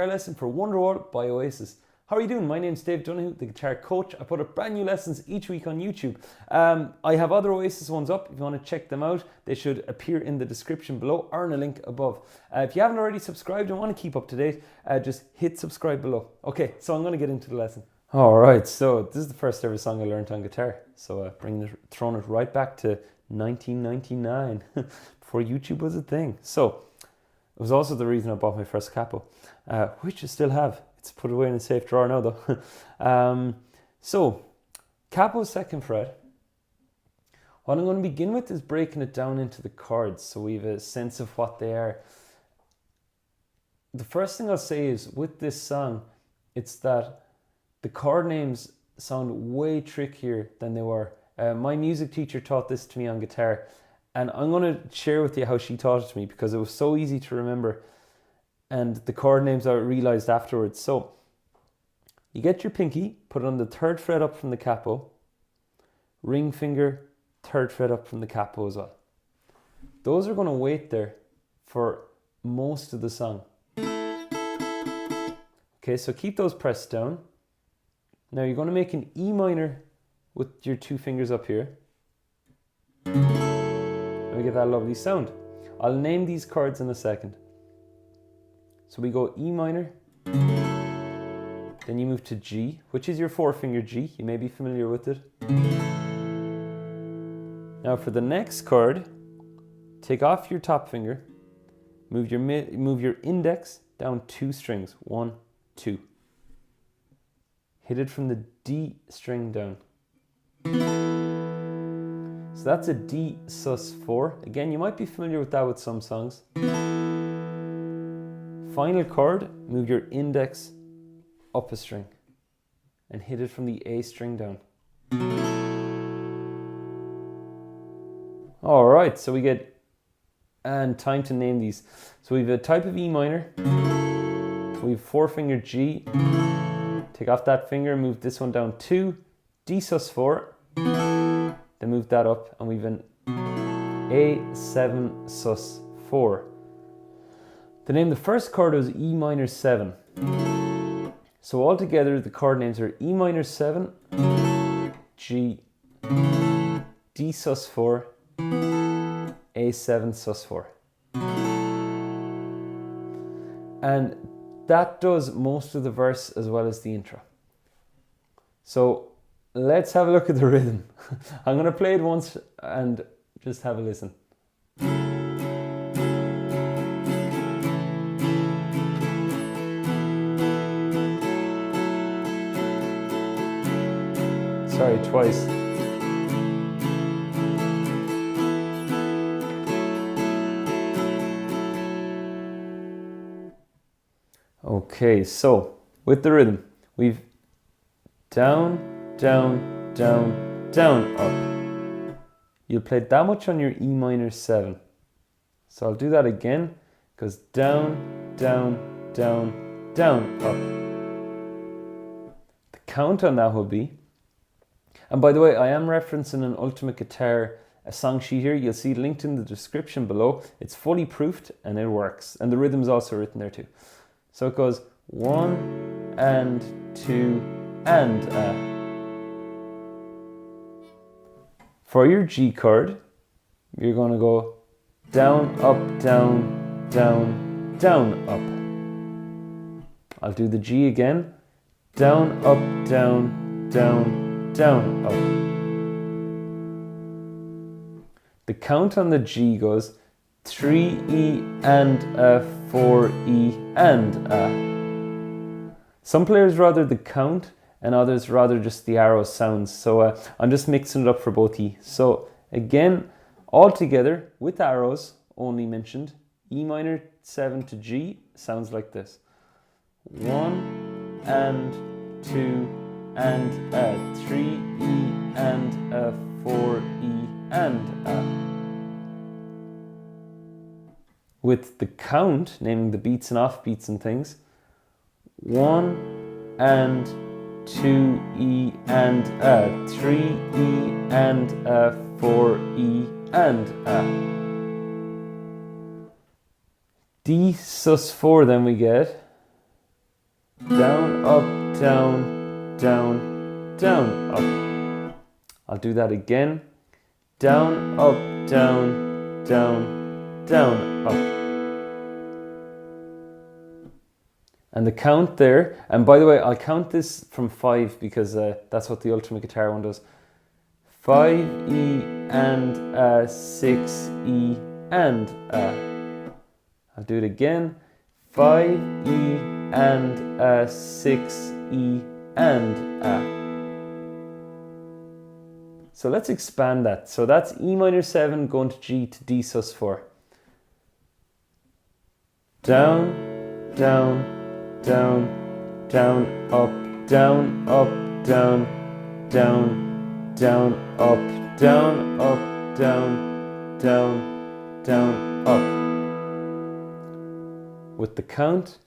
guitar lesson for Wonderwall by Oasis. How are you doing? My name's Dave Donoghue, the guitar coach. I put up brand new lessons each week on YouTube. I have other Oasis ones up. If you want to check them out, they should appear in the description below or in a link above. If you haven't already subscribed and want to keep up to date, just hit subscribe below. Okay, so I'm going to get into the lesson. Alright, so this is the first ever song I learned on guitar. So throwing it right back to 1999, before YouTube was a thing. So it was also the reason I bought my first capo, which I still have. It's put away in a safe drawer now though. So capo 2nd fret. What I'm going to begin with is breaking it down into the chords so we have a sense of what they are. The first thing I'll say is with this song, it's that the chord names sound way trickier than they were. My music teacher taught this to me on guitar, and I'm going to share with you how she taught it to me because it was so easy to remember, and the chord names I realized afterwards. So you get your pinky, put it on the 3rd fret up from the capo, ring finger, 3rd fret up from the capo as well. Those are going to wait there for most of the song. Okay, so keep those pressed down. Now you're going to make an E minor with your 2 fingers up here. And we get that lovely sound. I'll name these chords in a second. So we go E minor, then you move to G, which is your 4-finger G. You may be familiar with it. Now for the next chord, take off your top finger, move your index down 2 strings, 1, 2. Hit it from the D string down. So that's a D sus4. Again, you might be familiar with that with some songs. Final chord, move your index up a string and hit it from the A string down. Alright, so we get, and time to name these. So we have a type of E minor, we have 4-finger G, take off that finger, move this one down 2, D sus4, then move that up, and we've an A7 sus4. The name of the first chord was E minor 7. So altogether the chord names are E minor 7, G, D sus4, A7 sus4. And that does most of the verse as well as the intro. So let's have a look at the rhythm. I'm going to play it once and just have a listen. Sorry, twice. Okay, so with the rhythm, we've down, down, down, down, up. You'll play that much on your E minor 7. So I'll do that again. Goes down, down, down, down, up. The count on that will be, and by the way, I am referencing an Ultimate Guitar a song sheet here. You'll see it linked in the description below. It's fully proofed and it works. And the rhythm's also written there too. So it goes 1 and 2 and For your G chord, you're going to go down, up, down, down, down, up. I'll do the G again. Down, up, down, down, down, up. The count on the G goes 3E and a, 4E and a. Some players rather the count and others rather just the arrow sounds. So I'm just mixing it up for both E. So again, all together with arrows only mentioned, E minor 7 to G sounds like this. 1 and 2 and a, 3E and a, 4E and a. With the count, naming the beats and offbeats and things, 1 and 2E and a, 3E and a, 4E and a. D sus4 then we get down, up, down, down, down, up. I'll do that again. Down, up, down, down, down, up. And the count there, and by the way, I'll count this from 5 because that's what the ultimate guitar one does. 5E and 6E and I'll do it again. 5E and 6E and So let's expand that. So that's E minor 7 going to G to D sus4. Down, down, down, down, up, down, up, down, down, down, up, down, up, down, down, down, up. With the count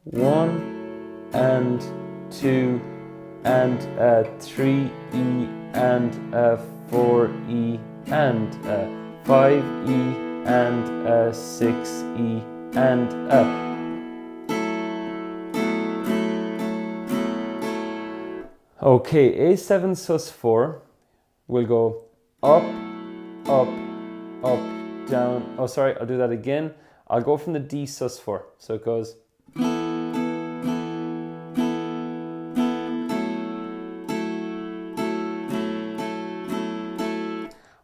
1 and 2 and 3E and 4E and 5E and 6E and Okay, A7 sus4 will go up, up, up, down. Oh, sorry, I'll do that again. I'll go from the D sus4. So it goes.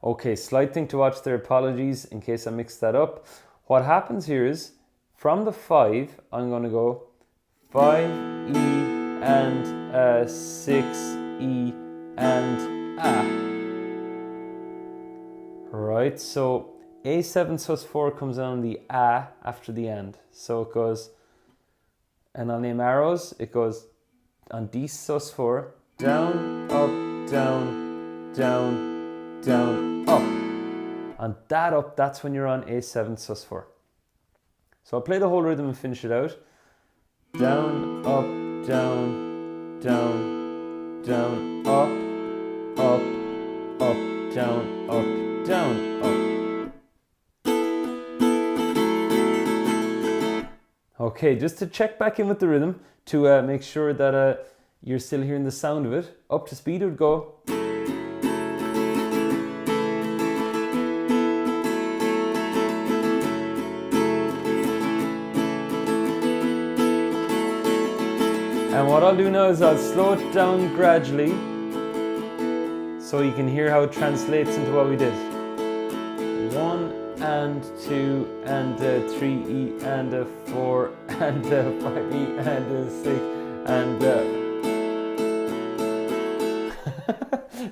Okay, slight thing to watch there, apologies in case I mixed that up. What happens here is, from the 5, I'm going to go 5E and 6E and Right, so A7 sus4 comes on the after the and. So it goes, and I'll name arrows, it goes on D sus4, down, up, down, down, down, up. And that up, that's when you're on A7 sus4. So I'll play the whole rhythm and finish it out. Down, up, down, down, down, up, up, up, down, up, down, up. Okay, just to check back in with the rhythm to make sure that you're still hearing the sound of it. Up to speed it would go. And what I'll do now is I'll slow it down gradually so you can hear how it translates into what we did. 1 and 2 and 3E and 4 and 5E and 6 and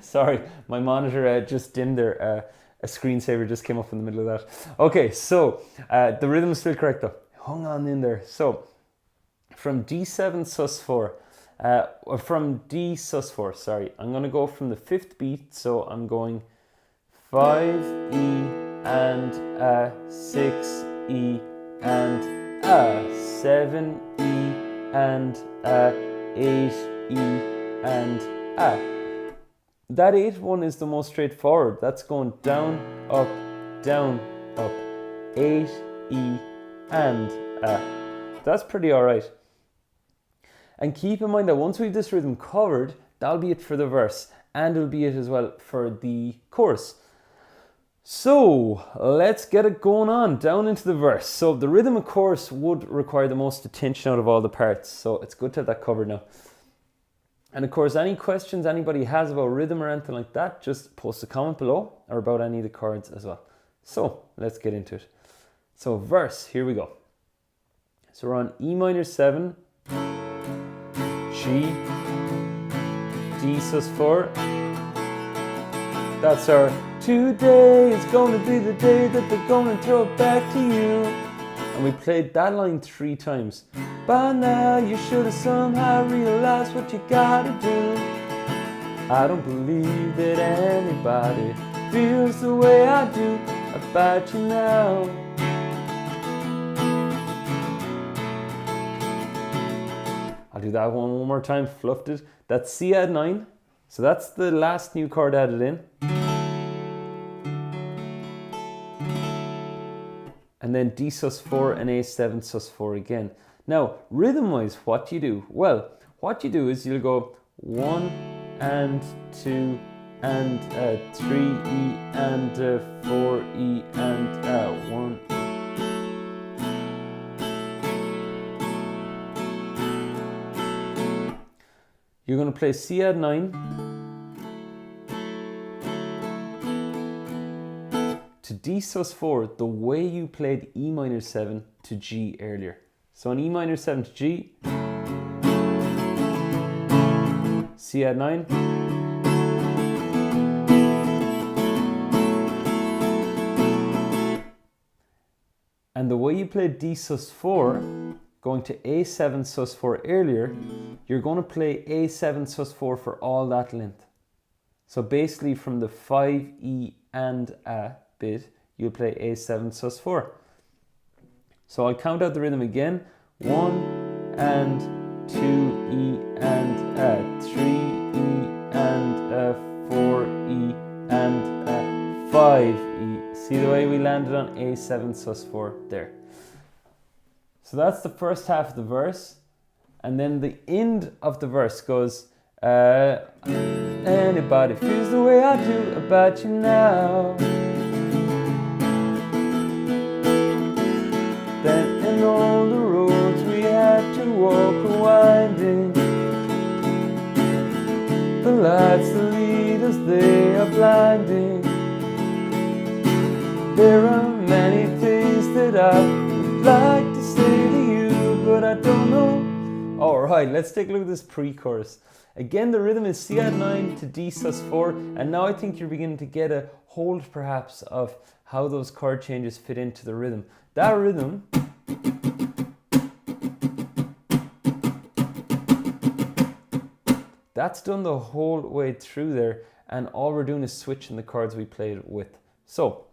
sorry, my monitor just dimmed there. A screensaver just came up in the middle of that. Okay, so the rhythm is still correct though. Hang on in there. So from D7 sus4, or from D sus4, sorry, I'm going to go from the 5th beat, so I'm going 5E and 6E and 7E and 8E and That 8 one is the most straightforward. That's going down, up, 8E and That's pretty alright. And keep in mind that once we've this rhythm covered, that'll be it for the verse, and it'll be it as well for the chorus. So let's get it going on down into the verse. So the rhythm, of course, would require the most attention out of all the parts. So it's good to have that covered now. And of course, any questions anybody has about rhythm or anything like that, just post a comment below, or about any of the chords as well. So let's get into it. So verse, here we go. So we're on E minor 7, G, D sus4. That's our today is gonna be the day that they're gonna throw it back to you. And we played that line 3 times. By now you should have somehow realized what you gotta do. I don't believe that anybody feels the way I do about you now. I'll do that one more time, fluffed it. That's C add 9. So that's the last new chord added in. And then D sus4 and A7 sus4 again. Now, rhythm-wise, what you do? Well, what you do is you'll go 1 and 2 and 3 E and 4 E and 1. You're going to play C add 9 to D sus4 the way you played E minor 7 to G earlier. So on E minor 7 to G, C add 9, and the way you played D sus4, going to A7 sus4 earlier, you're going to play A7 sus4 for all that length. So basically from the 5 E and A bit, you'll play A7 sus4. So I'll count out the rhythm again. 1 and 2 E and 3 E and 4 E and 5 E. See the way we landed on A7 sus4 there. So that's the first half of the verse. And then the end of the verse goes, anybody feels the way I do about you now. Then in all the roads we had to walk are winding. The lights that lead us, they are blinding. There are many things that I would like to say to you, but I don't know. Alright, let's take a look at this pre-chorus. Again, the rhythm is C add 9 to D sus4, and now I think you're beginning to get a hold perhaps of how those chord changes fit into the rhythm. That rhythm that's done the whole way through there, and all we're doing is switching the chords we played with. So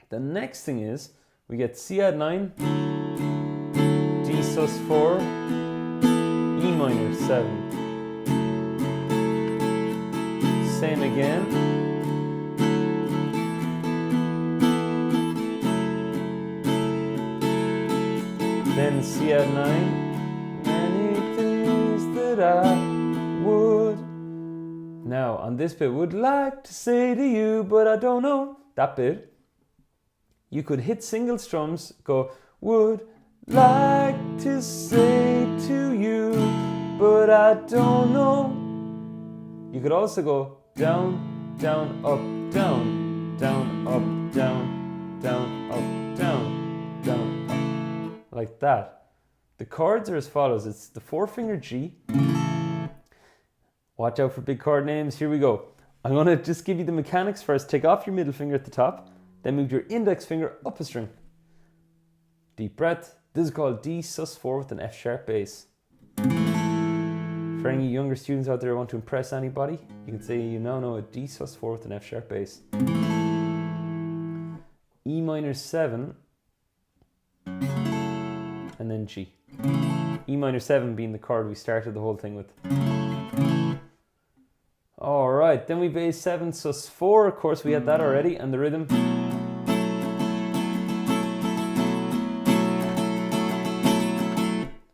the next thing is we get C add 9, D sus4, E minor 7. Same again. Then C add 9. Many things that I would. Now on this bit, would like to say to you, but I don't know. That bit, you could hit single strums, go, would like to say to you, but I don't know. You could also go down, down, up, down, down, up, down, down, up, down, down, up, like that. The chords are as follows. It's the 4-finger G. Watch out for big chord names. Here we go. I'm going to just give you the mechanics first. Take off your middle finger at the top, then move your index finger up a string. Deep breath. This is called D sus4 with an F sharp bass. For any younger students out there who want to impress anybody, you can say you now know a D sus4 with an F sharp bass. E minor 7, and then G. E minor 7 being the chord we started the whole thing with. Alright, then we bass 7 sus4, of course we had that already, and the rhythm.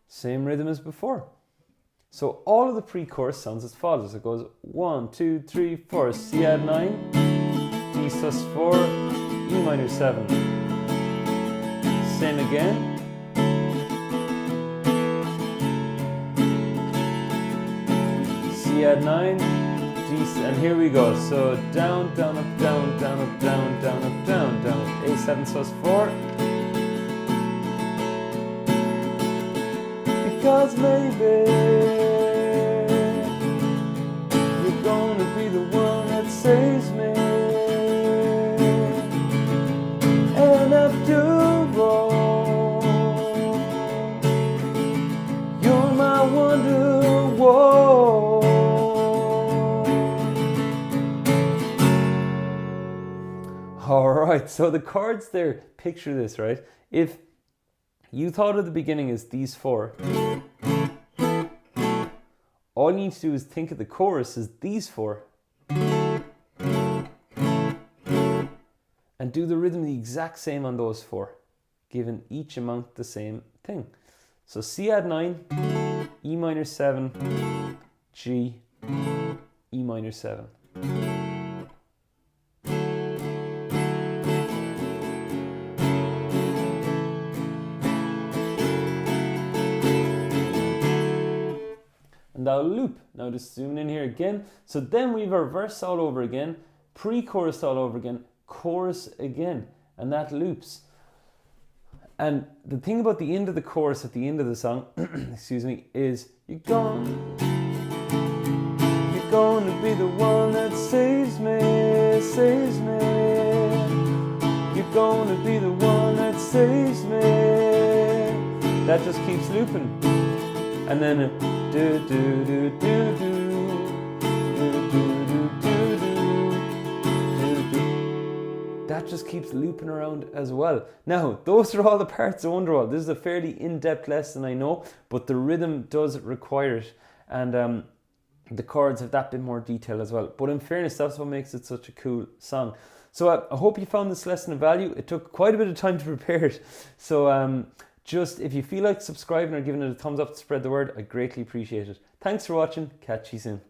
Same rhythm as before. So all of the pre-chorus sounds as follows. It goes 1, 2, 3, 4, C add 9, D sus4, E minor 7. Same again. C add 9, D, and here we go. So down, down, up, down, down, up, down, down, up, down, down, up. A7 sus4. Because maybe you're gonna be the one that saves me. And after all, you're my Wonderwall. Alright, so the chords there, picture this, right? If you thought at the beginning is these 4, all you need to do is think of the chorus as these 4 and do the rhythm the exact same on those 4, giving each amount the same thing. So C add 9, E minor 7, G, E minor 7. And that'll loop. Now just zooming in here again. So then we have our verse all over again, pre-chorus all over again, chorus again, and that loops. And the thing about the end of the chorus at the end of the song, excuse me, is you're going to be the one that saves me, saves me. You're going to be the one that saves me. That just keeps looping. And then do do do do do do do do do do. That just keeps looping around as well. Now, those are all the parts of Wonderwall. This is a fairly in-depth lesson, I know, but the rhythm does require it, and the chords have that bit more detail as well. But in fairness, that's what makes it such a cool song. So I hope you found this lesson of value. It took quite a bit of time to prepare it. So just if you feel like subscribing or giving it a thumbs up to spread the word, I greatly appreciate it. Thanks for watching. Catch you soon.